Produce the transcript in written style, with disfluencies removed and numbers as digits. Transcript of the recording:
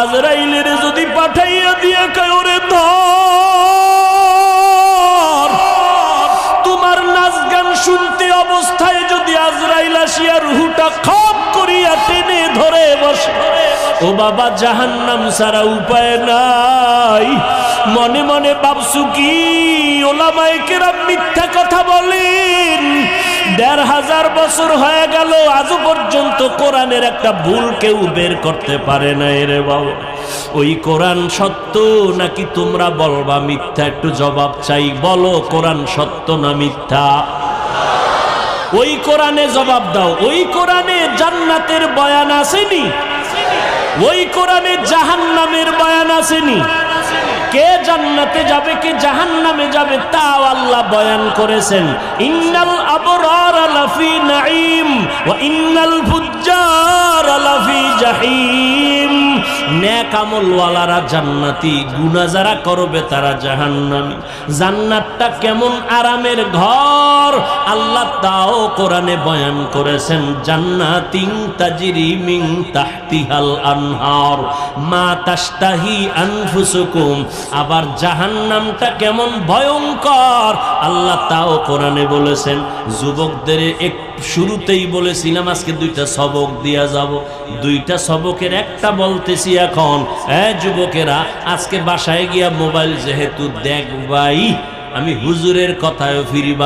আজরাইলের যদি পাঠাইয়া দিয়া কয় ওরে ধর, তোমার নাচ গান শুনতে অবস্থায় যদি আজরাইল আসিয়া রুহুটা খপ করিয়া টেনে ধরে বসে, ও বাবা জাহান্নাম ছাড়া উপায় নাই। মনে মনে ভাবছু কি ওলামায়ে কেরাম মিথ্যা কথা বলেন? ১৫০০ বছর হয়ে গেল আজও পর্যন্ত কোরআনের একটা ভুল কেউ বের করতে পারে নাই রে বাবা। ওই কোরআন সত্য নাকি তোমরা বলবা মিথ্যা? একটু জবাব চাই, বলো কোরআন সত্য না মিথ্যা? ওই কোরআনে জবাব দাও। ওই কোরআনে জান্নাতের বয়ান আসেনি? ওই কোরআনে জাহান্নামের বয়ান আসেনি? কে জান্নাতে যাবে কে জাহান্নামে যাবে তাও আল্লাহ বয়ান করেছেন। ইন্নাল আবরার লাফি নাঈম ওয়া ইন্নাল ফুজ্জার লাফি জাহিম। নেক আমলওয়ালারা জান্নাতি, গুনাহ যারা করবে তারা জাহান্নামী। জান্নাতটা কেমন আরামের ঘর আল্লাহ তাও কোরআনে বয়ান করেছেন। জান্নাতিন তাজরি মিন তাহতিহাল আনহার মা তাশতাহি আনফুসুকুম। আবার জাহান্নামটা কেমন ভয়ঙ্কর আল্লাহ তাও কোরআনে বলেছেন। যুবকদের শুরুতেই বলেছিলাম আজকে 2টা সবক দিয়া যাব। 2টা সবকের একটা বলতেছি এখন। যুবকেরা আজকে বাসায় গিয়া মোবাইল যেহেতু দেখবাই, আমি হুজুরের কথায় ফিরিবা।